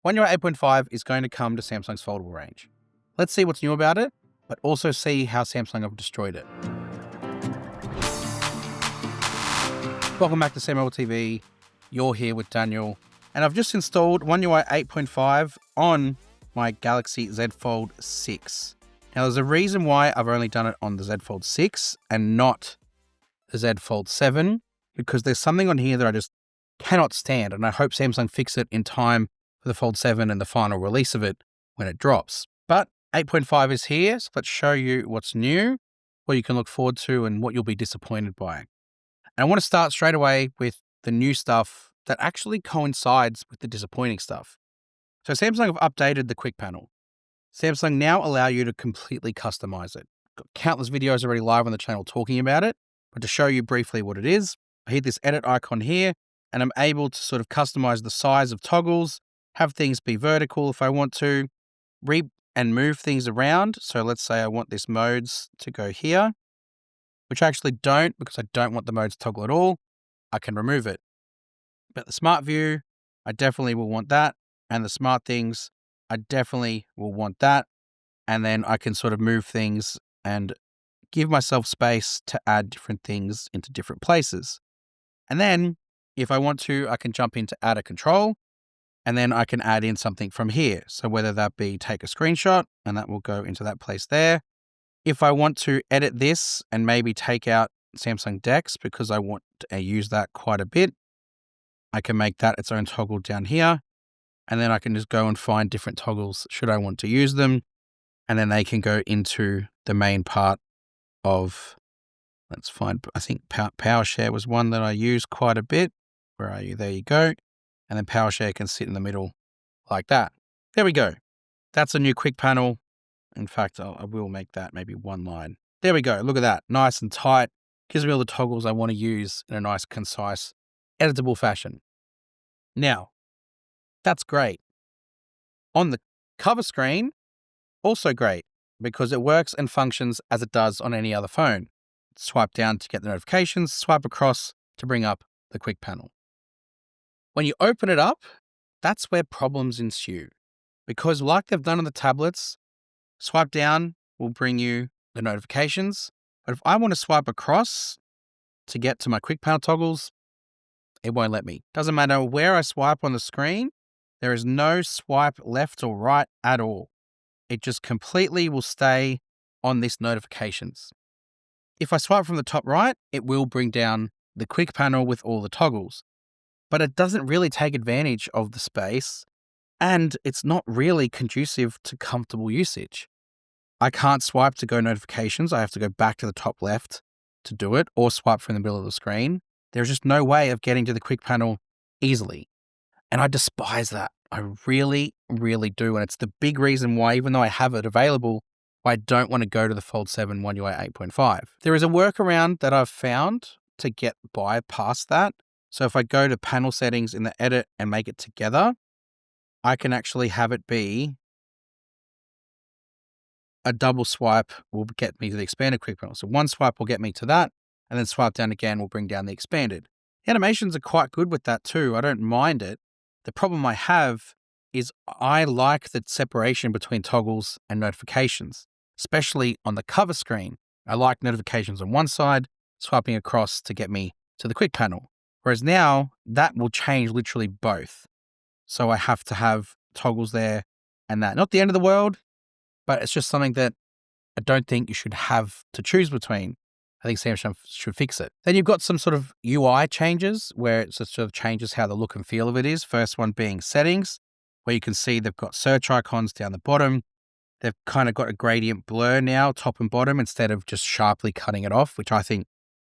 One UI 8.5 is going to come to Samsung's foldable range. Let's see what's new about it, but also see how Samsung have destroyed it. Welcome back to SamMobile TV. You're here with Daniel, and I've just installed One UI 8.5 on my Galaxy Z Fold 6. Now, there's a reason why I've only done it on the Z Fold 6 and not the Z Fold 7, because there's something on here that I just cannot stand, and I hope Samsung fix it in time for the Fold 7 and the final release of it when it drops. But 8.5 is here, so let's show you what's new, what you can look forward to, and what you'll be disappointed by. And I want to start straight away with the new stuff that actually coincides with the disappointing stuff. So Samsung have updated the quick panel. Samsung now allow you to completely customize it. Got countless videos already live on the channel talking about it, but to show you briefly what it is, I hit this edit icon here, and I'm able to sort of customize the size of toggles, have things be vertical if I want to, and move things around. So let's say I want this modes to go here, which I actually don't because I don't want the modes to toggle at all. I can remove it. But the smart view, I definitely will want that. And the smart things, I definitely will want that. And then I can sort of move things and give myself space to add different things into different places. And then if I want to, I can jump into add a control, and then I can add in something from here. So whether that be take a screenshot, and that will go into that place there. If I want to edit this and maybe take out Samsung Dex because I want to use that quite a bit, I can make that its own toggle down here. And then I can just go and find different toggles should I want to use them. And then they can go into the main part of, let's find, I think PowerShare was one that I used quite a bit. Where are you? There you go. And then PowerShare can sit in the middle like that. There we go. That's a new quick panel. In fact, I will make that maybe one line. There we go. Look at that. Nice and tight. Gives me all the toggles I want to use in a nice, concise, editable fashion. Now, that's great. On the cover screen, also great because it works and functions as it does on any other phone. Swipe down to get the notifications, swipe across to bring up the quick panel. When you open it up, that's where problems ensue. Because like they've done on the tablets, swipe down will bring you the notifications. But if I want to swipe across to get to my quick panel toggles, it won't let me. Doesn't matter where I swipe on the screen, there is no swipe left or right at all. It just completely will stay on this notifications. If I swipe from the top right, it will bring down the quick panel with all the toggles. But it doesn't really take advantage of the space, and it's not really conducive to comfortable usage. I can't swipe to go notifications. I have to go back to the top left to do it, or swipe from the middle of the screen. There's just no way of getting to the quick panel easily. And I despise that. I really, really do. And it's the big reason why, even though I have it available, I don't want to go to the Fold 7 One UI 8.5. There is a workaround that I've found to get by past that. So if I go to panel settings in the edit and make it together, I can actually have it be a double swipe will get me to the expanded quick panel. So one swipe will get me to that, and then swipe down again will bring down the expanded. The animations are quite good with that too. I don't mind it. The problem I have is I like the separation between toggles and notifications, especially on the cover screen. I like notifications on one side, swiping across to get me to the quick panel. Whereas now that will change literally both. So I have to have toggles there and that. Not the end of the world, but it's just something that I don't think you should have to choose between. I think Samsung should fix it. Then you've got some sort of UI changes where it sort of changes how the look and feel of it is. First one being settings, where you can see they've got search icons down the bottom. They've kind of got a gradient blur now, top and bottom, instead of just sharply cutting it off, which I think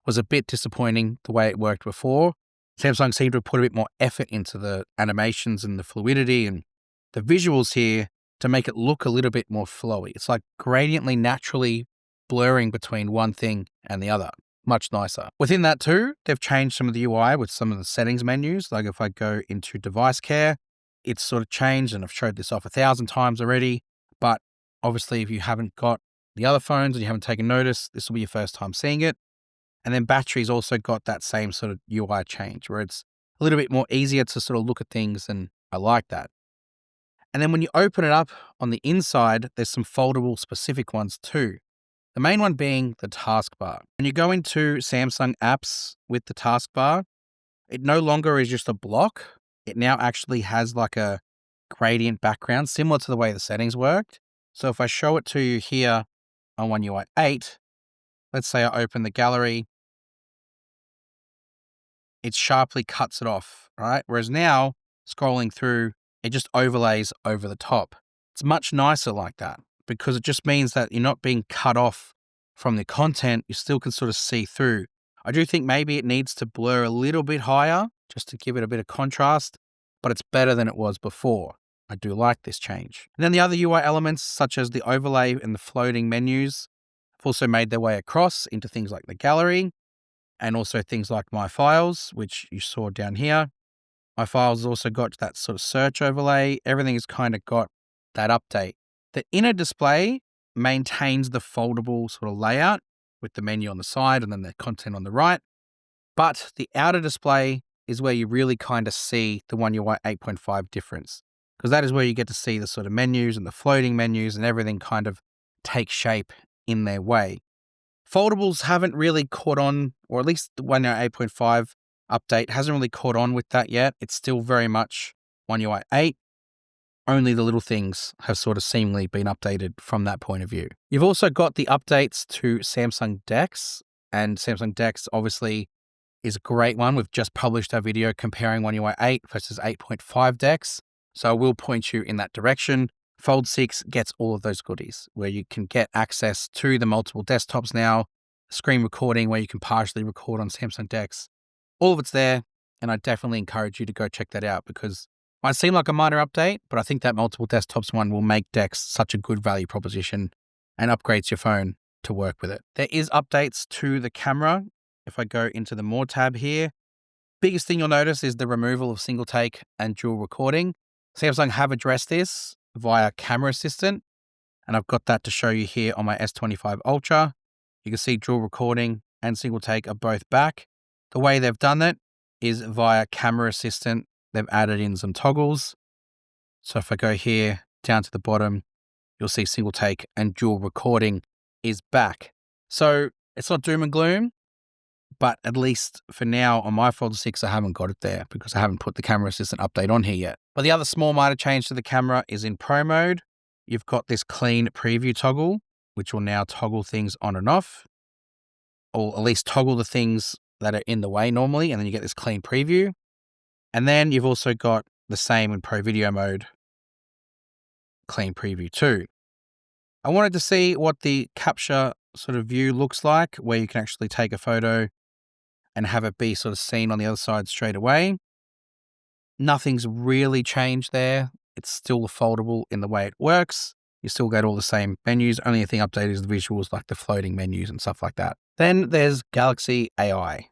was a bit disappointing the way it worked before. Samsung seemed to have put a bit more effort into the animations and the fluidity and the visuals here to make it look a little bit more flowy. It's like gradiently, naturally blurring between one thing and the other. Much nicer. Within that too, they've changed some of the UI with some of the settings menus. Like if I go into device care, it's sort of changed, and I've showed this off 1,000 times already. But obviously if you haven't got the other phones and you haven't taken notice, this will be your first time seeing it. And then battery's also got that same sort of UI change where it's a little bit more easier to sort of look at things, and I like that. And then when you open it up on the inside, there's some foldable specific ones too. The main one being the taskbar. When you go into Samsung apps with the taskbar, it no longer is just a block. It now actually has like a gradient background, similar to the way the settings worked. So if I show it to you here on One UI 8, let's say I open the gallery, it sharply cuts it off, right? Whereas now, scrolling through, it just overlays over the top. It's much nicer like that because it just means that you're not being cut off from the content. You still can sort of see through. I do think maybe it needs to blur a little bit higher just to give it a bit of contrast, but it's better than it was before. I do like this change. And then the other UI elements, such as the overlay and the floating menus, have also made their way across into things like the gallery and also things like My Files, which you saw down here. My Files also got that sort of search overlay. Everything has kind of got that update. The inner display maintains the foldable sort of layout with the menu on the side and then the content on the right. But the outer display is where you really kind of see the One UI 8.5 difference, because that is where you get to see the sort of menus and the floating menus and everything kind of take shape in their way. Foldables haven't really caught on, or at least the One UI 8.5 update hasn't really caught on with that yet. It's still very much One UI 8. Only the little things have sort of seemingly been updated from that point of view. You've also got the updates to Samsung DeX, and Samsung DeX obviously is a great one. We've just published our video comparing One UI 8 versus 8.5 DeX, so I will point you in that direction. Fold 6 gets all of those goodies, where you can get access to the multiple desktops now, screen recording where you can partially record on Samsung DeX. All of it's there, and I definitely encourage you to go check that out because it might seem like a minor update, but I think that multiple desktops one will make DeX such a good value proposition and upgrades your phone to work with it. There is updates to the camera. If I go into the More tab here, biggest thing you'll notice is the removal of single take and dual recording. Samsung have addressed this via Camera Assistant, and I've got that to show you here on my S25 Ultra. You can see dual recording and single take are both back. The way they've done that is via Camera Assistant. They've added in some toggles. So if I go here down to the bottom, you'll see single take and dual recording is back. So it's not doom and gloom, but at least for now on my Fold 6, I haven't got it there because I haven't put the Camera Assistant update on here yet. But the other small minor change to the camera is in Pro mode. You've got this clean preview toggle, which will now toggle things on and off, or at least toggle the things that are in the way normally, and then you get this clean preview. And then you've also got the same in Pro Video mode, clean preview too. I wanted to see what the capture sort of view looks like, where you can actually take a photo and have it be sort of seen on the other side straight away. Nothing's really changed there. It's still foldable in the way it works. You still get all the same menus. Only thing updated is the visuals, like the floating menus and stuff like that. Then there's Galaxy AI.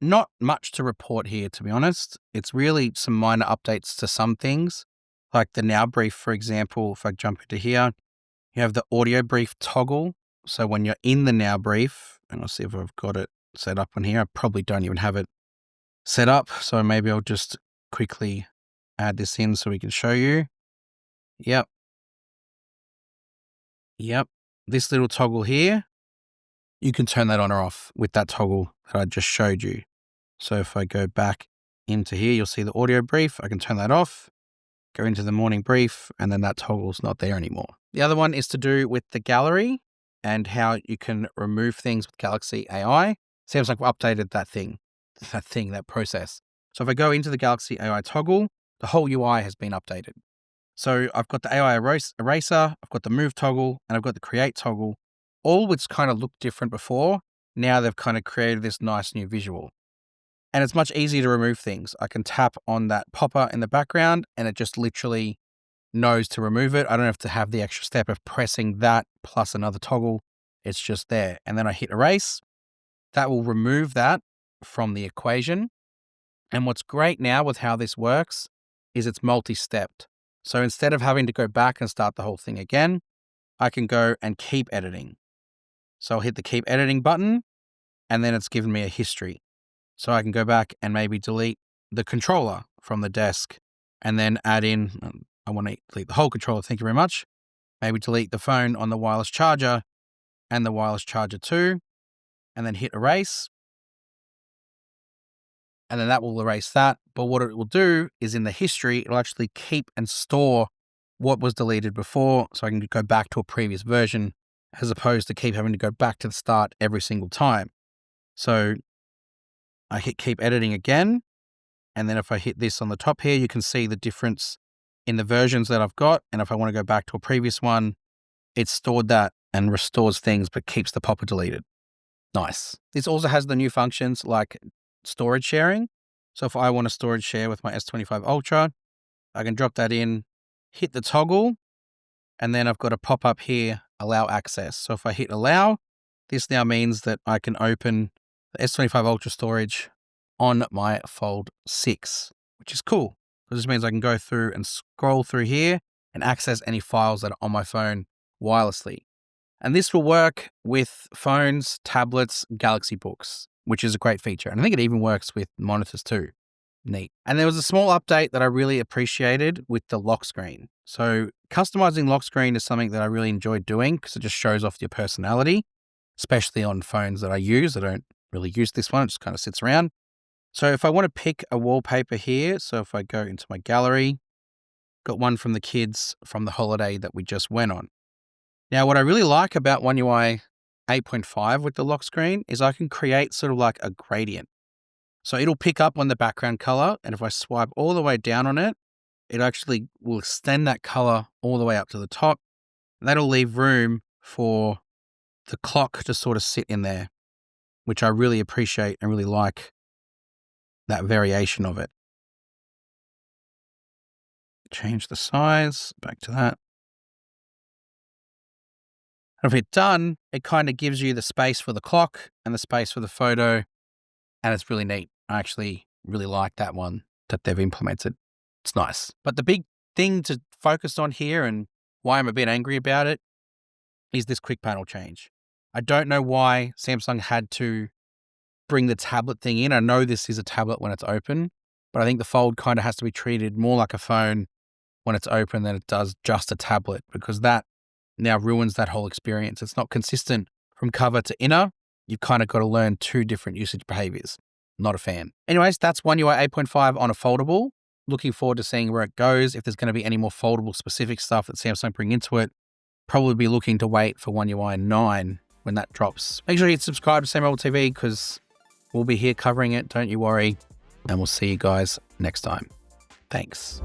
Not much to report here, to be honest. It's really some minor updates to some things, like the Now Brief, for example. If I jump into here, you have the audio brief toggle. So when you're in the Now Brief, and I'll see if I've got it set up on here. I probably don't even have it set up. So maybe I'll just quickly add this in so we can show you. Yep. This little toggle here, you can turn that on or off with that toggle that I just showed you. So if I go back into here, you'll see the audio brief. I can turn that off, go into the morning brief, and then that toggle's not there anymore. The other one is to do with the gallery and how you can remove things with Galaxy AI. Seems like we've updated that process. So if I go into the Galaxy AI toggle, the whole UI has been updated. So I've got the AI eraser, I've got the move toggle, and I've got the create toggle, all which kind of looked different before. Now they've kind of created this nice new visual. And it's much easier to remove things. I can tap on that popper in the background and it just literally knows to remove it. I don't have to have the extra step of pressing that plus another toggle. It's just there. And then I hit erase. That will remove that from the equation. And what's great now with how this works is it's multi-stepped. So instead of having to go back and start the whole thing again, I can go and keep editing. So I'll hit the keep editing button and then it's given me a history. So I can go back and maybe delete the controller from the desk and then add in I want to delete the whole controller. Thank you very much. Maybe delete the phone on the wireless charger and the wireless charger too, and then hit erase. And then that will erase that. But what it will do is in the history, it'll actually keep and store what was deleted before, so I can go back to a previous version as opposed to keep having to go back to the start every single time. So I hit keep editing again. And then if I hit this on the top here, you can see the difference in the versions that I've got. And if I want to go back to a previous one, it's stored that and restores things, but keeps the popper deleted. Nice. This also has the new functions like storage sharing. So if I want to storage share with my S25 Ultra, I can drop that in, hit the toggle, and then I've got a pop up here, allow access. So if I hit allow, this now means that I can open the S25 Ultra storage on my Fold 6, which is cool because this means I can go through and scroll through here and access any files that are on my phone wirelessly. And this will work with phones, tablets, Galaxy Books, which is a great feature. And I think it even works with monitors too. Neat. And there was a small update that I really appreciated with the lock screen. So customizing lock screen is something that I really enjoy doing because it just shows off your personality, especially on phones that I use. I don't really use this one. It just kind of sits around. So if I want to pick a wallpaper here, so if I go into my gallery, got one from the kids from the holiday that we just went on. Now, what I really like about One UI 8.5 with the lock screen is I can create sort of like a gradient. So it'll pick up on the background color. And if I swipe all the way down on it, it actually will extend that color all the way up to the top. That'll leave room for the clock to sort of sit in there, which I really appreciate and really like that variation of it. Change the size, back to that. And if it's done, it kind of gives you the space for the clock and the space for the photo. And it's really neat. I actually really like that one that they've implemented. It's nice. But the big thing to focus on here and why I'm a bit angry about it is this quick panel change. I don't know why Samsung had to bring the tablet thing in. I know this is a tablet when it's open, but I think the Fold kind of has to be treated more like a phone when it's open than it does just a tablet, because that now ruins that whole experience. It's not consistent from cover to inner. You've kind of got to learn two different usage behaviors. Not a fan. Anyways, that's One UI 8.5 on a foldable. Looking forward to seeing where it goes. If there's going to be any more foldable specific stuff that Samsung bring into it, probably be looking to wait for One UI 9 when that drops. Make sure you subscribe to SamMobile TV because we'll be here covering it. Don't you worry. And we'll see you guys next time. Thanks.